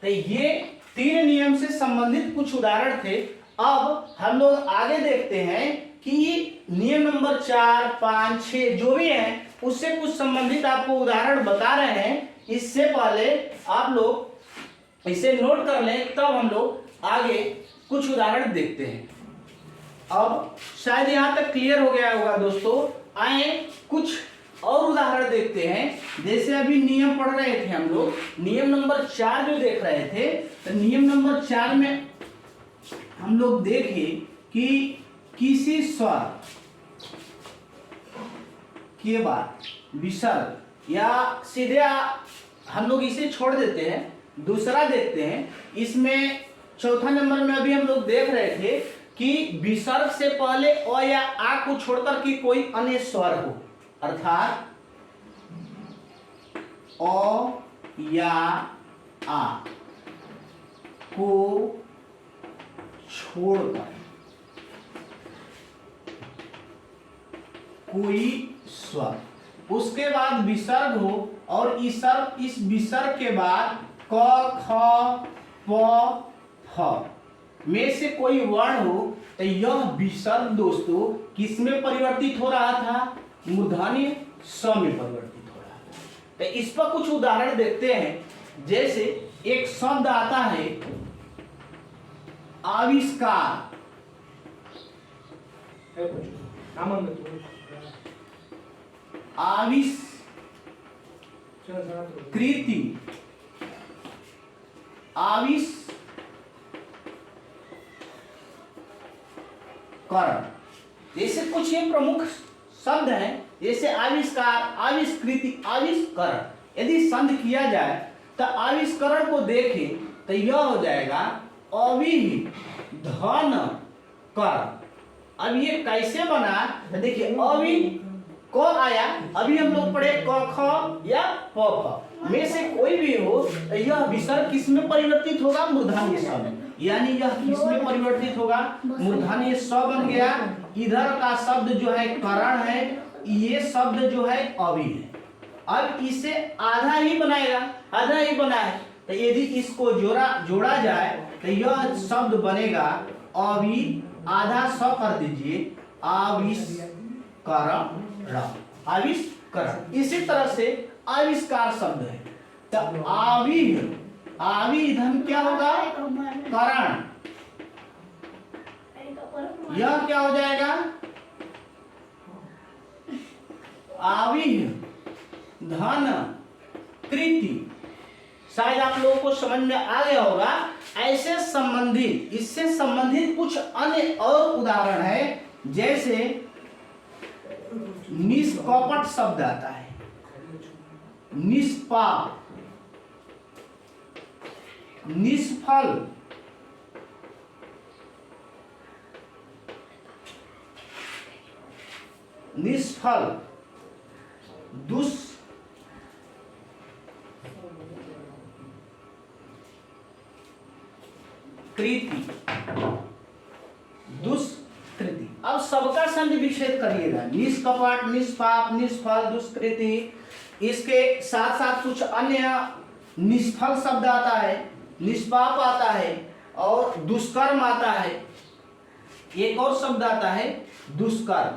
तो ये तीन नियम से संबंधित कुछ उदाहरण थे। अब हम लोग आगे देखते हैं कि नियम नंबर 4, 5, 6 जो भी है उससे कुछ संबंधित आपको उदाहरण बता रहे हैं। इससे पहले आप लोग इसे नोट कर लें, तब हम लोग आगे कुछ उदाहरण देखते हैं। अब शायद यहाँ तक क्लियर हो गया होगा दोस्तों। आए कुछ और उदाहरण देखते हैं। जैसे अभी नियम पढ़ रहे थे हम लोग, नियम नंबर 4 जो देख रहे थे, तो नियम नंबर 4 में हम लोग देखे कि किसी स्वर के बाद विसर्ग, या सीधे हम लोग इसे छोड़ देते हैं, दूसरा देखते हैं। इसमें चौथा नंबर में अभी हम लोग देख रहे थे कि विसर्ग से पहले अ या आ को छोड़कर कि कोई अन्य स्वर हो, अर्थात अ या आ को छोड़कर कोई स्वर, उसके बाद विसर्ग हो और इस विसर्ग के बाद क, ख, प, फ में से कोई वर्ण हो, तो यह विसर्ग दोस्तों किस में परिवर्तित हो रहा था? मूर्धन्य स में परिवर्तित हो रहा था। तो इस पर कुछ उदाहरण देखते हैं। जैसे एक शब्द आता है आविष्कार, आविष्कृति, आविष्करण, जैसे कुछ ये प्रमुख शब्द हैं। जैसे आविष्कार, आविष्कृति, आविष्करण। यदि संधि किया जाए तो आविष्करण को देखें तो यह हो जाएगा अविधन कर। अब ये कैसे बना? तो देखिए अवि को आया, अभी हम लोग पढ़े क, ख या प, फ में से कोई भी हो तो यह विसर्ग किस में परिवर्तित होगा? मूर्धन्य स में। यानी यह किस में परिवर्तित होगा? मूर्धन्य स बन गया। इधर का शब्द जो है करण है, ये शब्द जो है अवि है। अब इसे आधा ही बनाएगा, आधा ही बना है, तो यदि इसको जोड़ा जाए तो यह शब्द बनेगा अवि, आधा स कर दीजिए, आविष्करण, आविष्करण। इसी तरह से आविष्कार शब्द है, तो आविधन क्या होगा? करण। यह क्या हो जाएगा? आविधन कृति। शायद आप लोगों को समझ में आ गया होगा। ऐसे संबंधित, इससे संबंधित कुछ अन्य और उदाहरण है। जैसे निष्कपट शब्द आता है, निष्पाप, निष्फल, निष्फल, दुष्कृति, दुष्कृति। अब सबका संधि विच्छेद करिएगा। निष्कपट, निष्पाप, निष्फल, दुष्कृति, इसके साथ साथ कुछ अन्य निष्फल शब्द आता है, निष्पाप आता है और दुष्कर्म आता है। एक और शब्द आता है दुष्कर्म,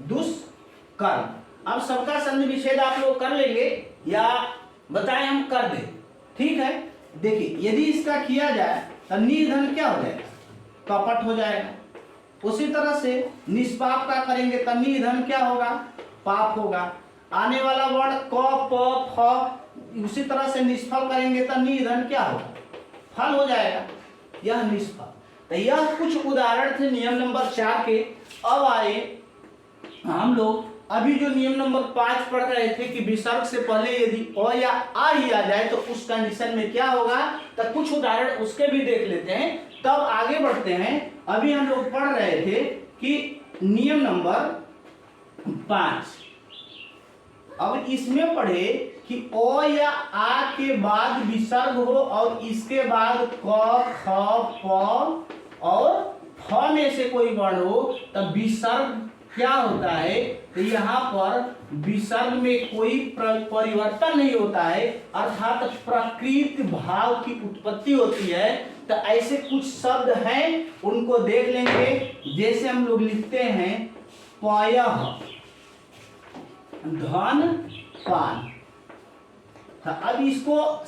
दुष्कर्म। अब सबका संधि विच्छेद आप लोग कर लेंगे या बताएं हम कर दें, ठीक है। देखिए यदि इसका किया जाए तो निर्धन क्या हो जाएगा, कपट हो जाएगा। उसी तरह से निष्पाप का करेंगे तो निर्धन क्या होगा, पाप होगा। आने वाला वर्ण क प फ, उसी तरह से निष्फल करेंगे तो निर्धन क्या होगा, फल हो जाएगा, यह निष्फल। तो यह कुछ उदाहरण थे नियम नंबर 4 के। अब आए हम लोग अभी जो नियम नंबर 5 पढ़ रहे थे कि विसर्ग से पहले यदि अ या आ ही आ जाए तो उस कंडीशन में क्या होगा, तो कुछ उदाहरण उसके भी देख लेते हैं, तब आगे बढ़ते हैं। अभी हम लोग पढ़ रहे थे कि नियम नंबर 5, अब इसमें पढ़े कि अ या आ के बाद विसर्ग हो और इसके बाद क ख प और फ में से कोई वर्ण हो, तब विसर्ग क्या होता है, तो यहाँ पर विसर्ग में कोई परिवर्तन नहीं होता है, अर्थात प्रकृत भाव की उत्पत्ति होती है। तो ऐसे कुछ शब्द हैं, उनको देख लेंगे। जैसे हम लोग लिखते हैं पयः, धन, पान। तो अब इसको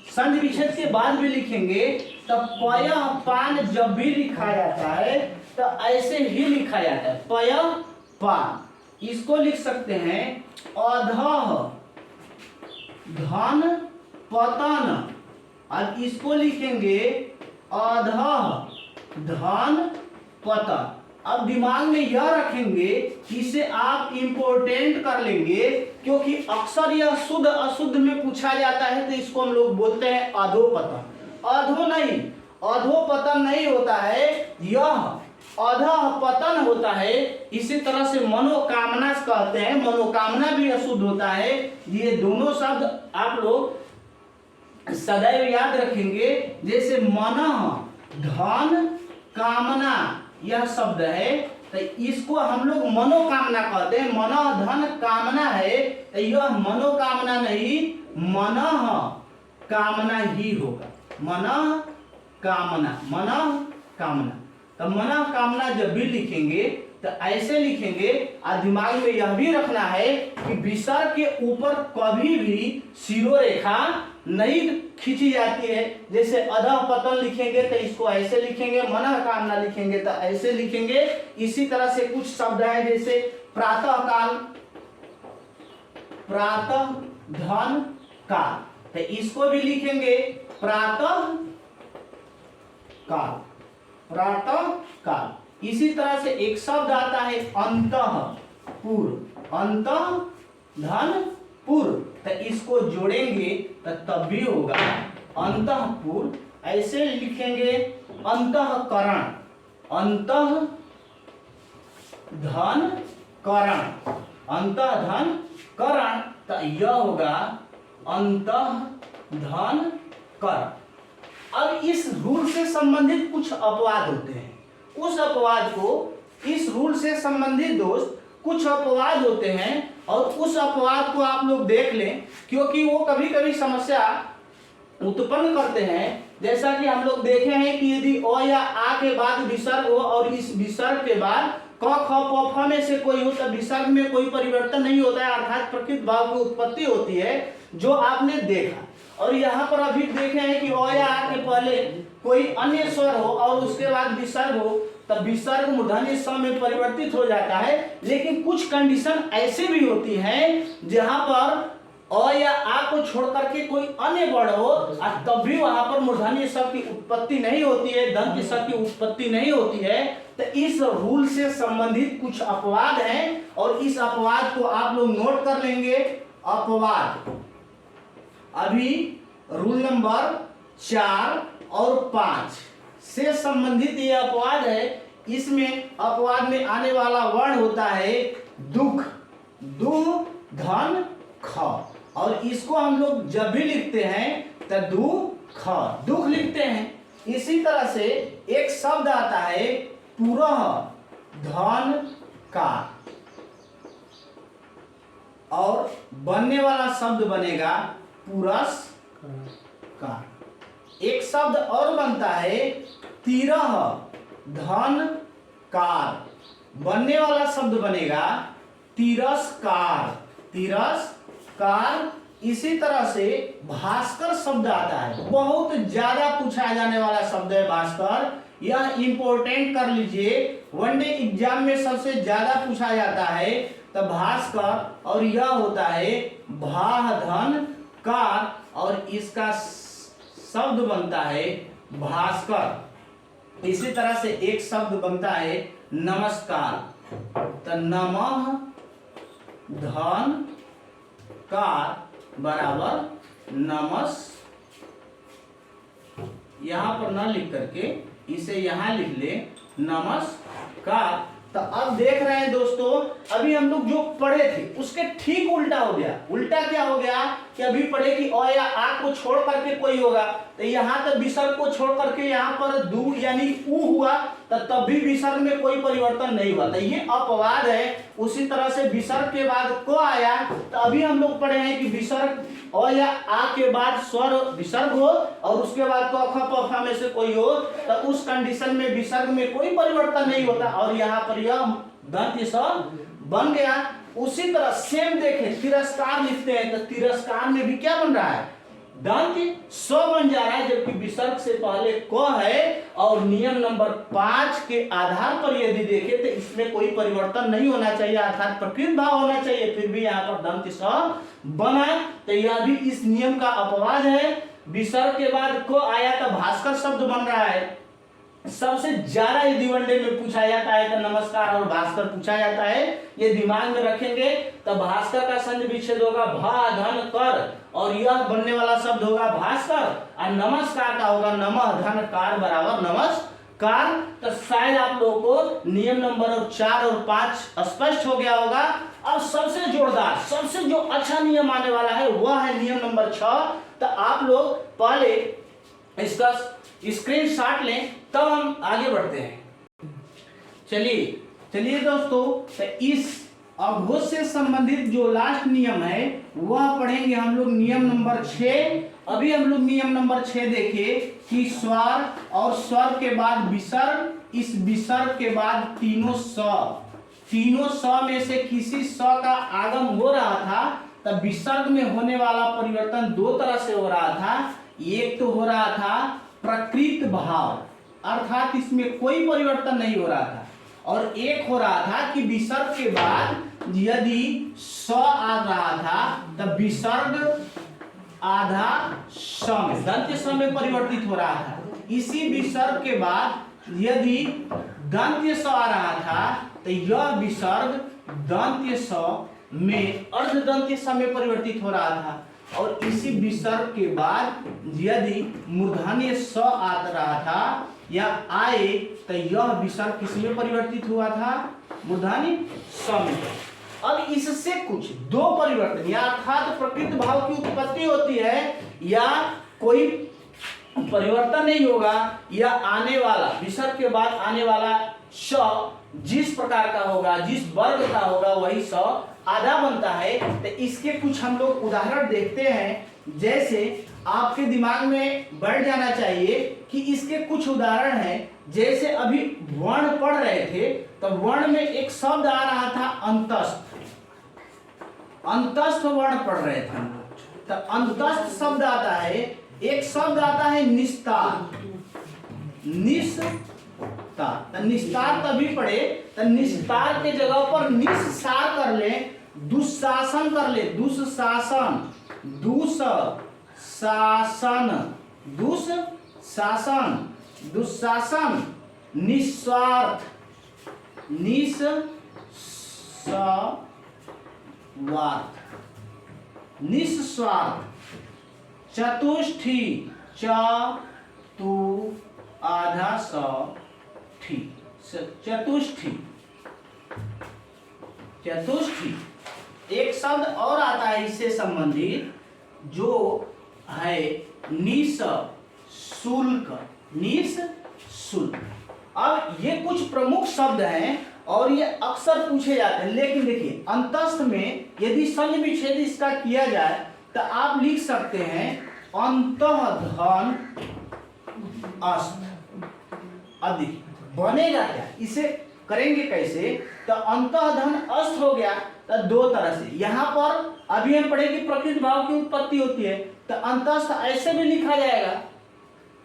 संधि विच्छेद के बाद भी लिखेंगे, तब पयः पान जब भी लिखा जाता है तो ऐसे ही लिखा जाता है, पयः पान। इसको लिख सकते हैं अधः, धन, पतन। अब इसको लिखेंगे अधः, धन, पतन। अब दिमाग में यह रखेंगे, इसे आप इंपोर्टेंट कर लेंगे, क्योंकि अक्सर यह शुद्ध अशुद्ध में पूछा जाता है। तो इसको हम लोग बोलते हैं अधोपतन। अधो नहीं, अधोपतन नहीं होता है, यह अधः पतन होता है। इसी तरह से मनोकामना कहते हैं, मनोकामना भी अशुद्ध होता है। ये दोनों शब्द आप लोग सदैव याद रखेंगे। जैसे मनः, धन, कामना, यह शब्द है, तो इसको हम लोग मनोकामना कहते हैं। मनः धन कामना है, तो यह मनोकामना नहीं, मनः कामना ही होगा। मनः कामना, मनः कामना। तो मनः कामना जब भी लिखेंगे तो ऐसे लिखेंगे। और दिमाग में यह भी रखना है कि विसर्ग के ऊपर कभी भी शिरोरेखा नहीं खींची जाती है। जैसे अधः पतन लिखेंगे तो इसको ऐसे लिखेंगे, मनः कामना लिखेंगे तो ऐसे लिखेंगे। इसी तरह से कुछ शब्द हैं, जैसे प्रातः काल, प्रातः धन काल, तो इसको भी लिखेंगे प्रातः काल, प्रातः काल। इसी तरह से एक शब्द आता है अंतः पूर्व, अंतः धन पूर्व, तो इसको जोड़ेंगे तो तब भी होगा अंतः पूर्व। ऐसे लिखेंगे अंतःकरण, अंतः धन करण, अंतः धन करण, तो यह होगा अंतः धन कर। अब इस रूल से संबंधित कुछ अपवाद होते हैं, उस अपवाद को, इस रूल से संबंधित दोस्त कुछ अपवाद होते हैं और उस अपवाद को आप लोग देख लें, क्योंकि वो कभी कभी समस्या उत्पन्न करते हैं। जैसा कि हम लोग देखे हैं कि यदि अ या आ के बाद विसर्ग हो और इस विसर्ग के बाद क ख प फ में से कोई हो, तो विसर्ग में कोई परिवर्तन नहीं होता है, अर्थात प्रकृत भाव की उत्पत्ति होती है, जो आपने देखा। और यहाँ पर अभी देखे हैं कि अ या आ के पहले कोई अन्य स्वर हो और उसके बाद विसर्ग हो, तब विसर्ग मूर्धन्य स में परिवर्तित हो जाता है। लेकिन कुछ कंडीशन ऐसे भी होती हैं जहां पर अ या आ को छोड़ करके कोई अन्य वर्ण हो और तब भी वहां पर मूर्धन्य स की उत्पत्ति नहीं होती है, दंत स की उत्पत्ति नहीं होती है। तो इस रूल से संबंधित कुछ अपवाद हैं और इस अपवाद को आप लोग नोट कर लेंगे। अपवाद अभी रूल नंबर 4 और 5 से संबंधित ये अपवाद है। इसमें अपवाद में आने वाला वर्ण होता है दुख, दु धन ख, और इसको हम लोग जब भी लिखते हैं तो दु ख, दुख लिखते हैं। इसी तरह से एक शब्द आता है पुरः, धन कार, और बनने वाला शब्द बनेगा पुरस्कार। एक शब्द और बनता है तिरह धन कार, बनने वाला शब्द बनेगा तिरस्कार, तिरस्कार। इसी तरह से भास्कर शब्द आता है, बहुत ज्यादा पूछा जाने वाला शब्द है भास्कर। यह इंपॉर्टेंट कर लीजिए, वनडे एग्जाम में सबसे ज्यादा पूछा जाता है तो भास्कर, और यह होता है भाह धन कार, और इसका शब्द बनता है भास्कर। इसी तरह से एक शब्द बनता है नमस्कार, तो नमः धन कार बराबर नमस, यहां पर न लिख करके इसे यहां लिख ले नमस्कार। तो अब देख रहे हैं दोस्तों, अभी हम लोग जो पढ़े थे उसके ठीक उल्टा हो गया। उल्टा क्या हो गया कि अभी पढ़े कि अ या आ को छोड़ करके कोई होगा, तो यहाँ तो विसर्ग को छोड़ करके यहाँ पर दू यानी ऊ हुआ, तो तब भी विसर्ग में कोई परिवर्तन नहीं हुआ, तो ये अपवाद है। उसी तरह से विसर्ग के बाद को आया, तो अभी हम लोग पढ़े हैं कि विसर्ग अ या आ के बाद स्वर विसर्ग हो और उसके बाद क ख प फ में से कोई हो, तो उस कंडीशन में विसर्ग में कोई परिवर्तन नहीं होता, और यहाँ पर यह दंत स बन गया। उसी तरह सेम देखें, तिरस्कार लिखते हैं तो तिरस्कार में भी क्या बन रहा है, दंत स बन जा रहा है, जबकि विसर्ग से पहले क है। और नियम नंबर 5 के आधार पर यदि देखें तो इसमें कोई परिवर्तन नहीं होना चाहिए, अर्थात प्रकृत भाव होना चाहिए, फिर भी यहाँ पर दंत स बना, तो यह भी इस नियम का अपवाद है। विसर्ग के बाद को आया तो भास्कर शब्द बन रहा है। सबसे ज्यादा यदि वनडे में पूछा जाता है तो नमस्कार और भास्कर पूछा जाता है, ये दिमाग में रखेंगे। तो भास्कर का संधि विच्छेद होगा भा धन कर, और यह बनने वाला शब्द होगा भास्कर, और नमस्कार का होगा नमः धन कार बराबर नमस्कार। तो शायद आप लोगों को नियम नंबर 4 और 5 स्पष्ट हो गया होगा। अब सबसे जोरदार, सबसे जो अच्छा नियम आने वाला है वह है नियम नंबर 6। तो आप लोग पहले इसका स्क्रीनशॉट लें, तब हम आगे बढ़ते हैं। चलिए दोस्तों, तो इस अघोष से संबंधित जो लास्ट नियम है वह पढ़ेंगे हम लोग नियम नंबर 6। अभी हम लोग नियम नंबर 6 देखें कि स्वर और स्वर के बाद विसर्ग, इस विसर्ग के बाद तीनों स में से किसी स का आगम हो रहा था, तब विसर्ग में होने वाला परिवर्तन दो तरह से हो रहा था। एक तो हो रहा था प्रकृत भाव, अर्थात इसमें कोई परिवर्तन नहीं हो रहा था, और एक हो रहा था कि विसर्ग के बाद यदि स आ रहा था तब विसर्ग आधा स में दंत्य स में परिवर्तित हो रहा था। इसी विसर्ग के बाद यदि दंत्य स आ रहा था तो यह विसर्ग दंत्य स में अर्ध दंत्य स में परिवर्तित हो रहा था, और इसी विसर्ग के बाद यदि मूर्धन्य स आ रहा था या आए तो यह विसर्ग किस में परिवर्तित हुआ था, मूर्धन्य स में। अब इससे कुछ दो परिवर्तन, या अर्थात प्रकृत भाव की उत्पत्ति होती है या कोई परिवर्तन नहीं होगा, या आने वाला विसर्ग के बाद आने वाला स जिस प्रकार का होगा, जिस वर्ग का होगा, वही स आधा बनता है। तो इसके कुछ हम लोग उदाहरण देखते हैं, जैसे आपके दिमाग में बैठ जाना चाहिए कि इसके कुछ उदाहरण हैं। जैसे अभी वर्ण पढ़ रहे थे तो वर्ण में एक शब्द आ रहा था अंतस्थ, अंतस्थ वर्ण पढ़ रहे थे हम लोग, तो अंतस्थ शब्द आता है। एक शब्द आता है निस्तार, निस्तार, निस्तार तभी पढ़े तो निस्तार के जगह पर निस्सार कर ले, दुशासन कर ले, दुशासन, दुशासन, दुशासन, दुशासन, निस्वार्थ, निस्वार्थ, चतुष्ठी, च तु आधा स ठी, चतुष्ठी, चतुष्ठी। एक शब्द और आता है इससे संबंधित जो है निःशुल्क, निःशुल्क। अब ये कुछ प्रमुख शब्द हैं और ये अक्सर पूछे जाते हैं। लेकिन देखिए अंतस्थ में यदि संधि विच्छेद इसका किया जाए तो आप लिख सकते हैं अंतःधन अस्त। अब देखिए बनेगा क्या, इसे करेंगे कैसे, तो अंतःधन अस्त हो गया तो दो तरह से। यहाँ पर अभी हम पढ़े कि प्रकृत भाव की उत्पत्ति होती है, तो अंतस्थ ऐसे भी लिखा जाएगा,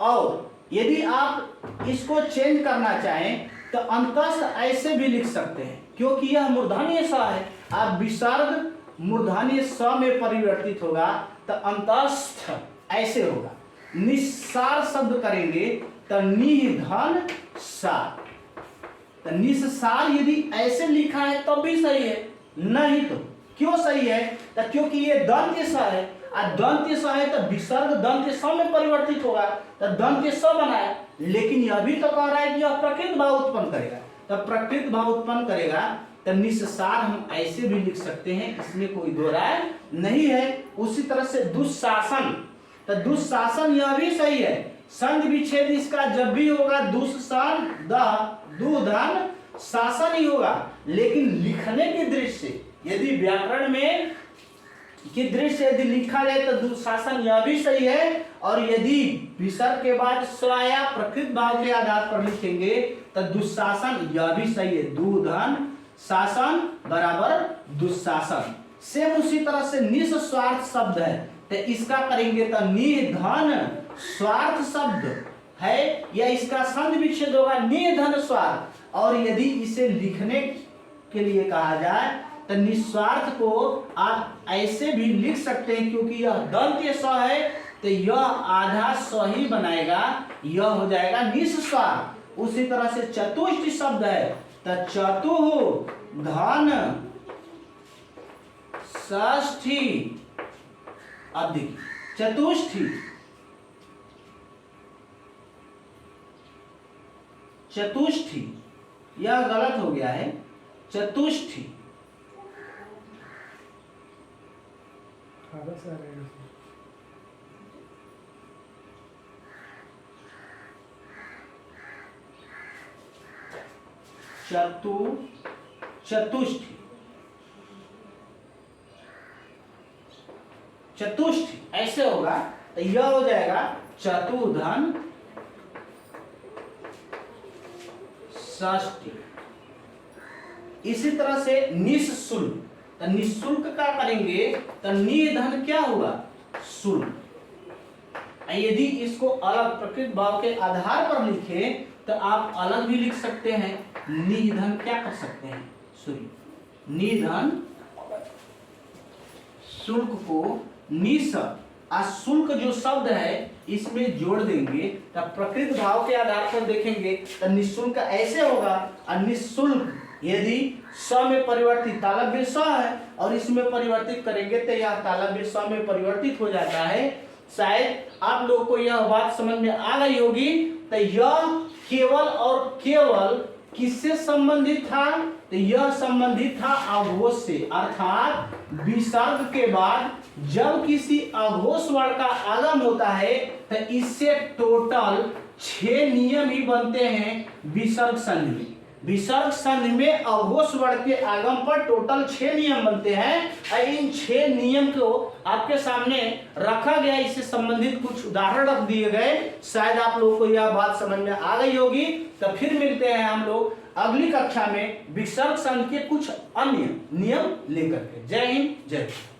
और यदि आप इसको चेंज करना चाहें तो अंतस्थ ऐसे भी लिख सकते हैं, क्योंकि यह मूर्धन्य स है। आप विसर्ग मूर्धन्य स में परिवर्तित होगा तो अंतस्थ ऐसे होगा। निस्सार शब्द करेंगे तो निधन सार, तो निस्सार यदि ऐसे लिखा है तब भी सही है, नहीं तो क्यों सही है, तो क्योंकि ये दंत्य स है, और दंत्य स है तो विसर्ग दंत्य स में परिवर्तित होगा, तो दंत्य स बनाया। लेकिन यह भी तो कह रहा है कि यह प्रकृत भाव उत्पन्न करेगा, तो प्रकृत भाव उत्पन्न करेगा तो निस्सार हम ऐसे भी लिख सकते हैं, इसमें कोई दो राय नहीं है। उसी तरह से दुस्शासन, तो दुस्शासन यह भी सही है। संधि विच्छेद इसका जब भी होगा दुस्सान दुधन शासन ही होगा, लेकिन लिखने की दृष्टि से यदि व्याकरण में की दृष्टि से यदि लिखा जाए तो दुशासन यह भी सही है। और यदि विसर्ग के बाद स्वाया प्रकृत भाव के आधार पर लिखेंगे तो दुशासन यह भी सही है। दुधन शासन बराबर दुशासन। सेम उसी तरह से निस्वार्थ शब्द है, तो इसका करेंगे तो निधन स्वार्थ शब्द है, या इसका संधि विच्छेद होगा निधन स्वार्थ। और यदि इसे लिखने के लिए कहा जाए तो निस्वार्थ को आप ऐसे भी लिख सकते हैं, क्योंकि यह दंत्य स है तो यह आधा स ही बनाएगा, यह हो जाएगा निस्वार्थ। उसी तरह से चतुष्ट शब्द है तो चतुः धन षष्ठी। अब देखिए चतुष्ठी, चतुष्ठी यह गलत हो गया है, चतुष्ठी चतुष्ठी चतुष्ठी ऐसे होगा तो यह हो जाएगा चतुर्धन षष्ठी। इसी तरह से निःशुल्क, तो निःशुल्क का करेंगे तो निधन क्या होगा शुल्क। यदि इसको अलग प्रकृत भाव के आधार पर लिखे तो आप अलग भी लिख सकते हैं। निधन क्या कर सकते हैं, सॉरी निधन शुल्क को निस शुल्क जो शब्द है इसमें जोड़ देंगे तो प्रकृत भाव के आधार पर देखेंगे तो निःशुल्क ऐसे होगा। और निःशुल्क यदि स में परिवर्तित तालव्य स है और इसमें परिवर्तित करेंगे तो यह तालव्य स में परिवर्तित हो जाता है। शायद आप लोगों को यह बात समझ में आ गई होगी। तो यह केवल और केवल किससे संबंधित था, तो यह संबंधित था अघोष से, अर्थात विसर्ग के बाद जब किसी अघोष वर्ण का आगम होता है तो इससे टोटल 6 नियम ही बनते हैं विसर्ग संधि में। विसर्ग संधि में अघोष वर्ण के आगम पर टोटल 6 नियम बनते हैं। इन 6 नियम को आपके सामने रखा गया, इससे संबंधित कुछ उदाहरण रख दिए गए। शायद आप लोगों को यह बात समझ में आ गई होगी। तो फिर मिलते हैं हम लोग अगली कक्षा में विसर्ग संधि के कुछ अन्य नियम लेकर के। जय हिंद, जय भारत।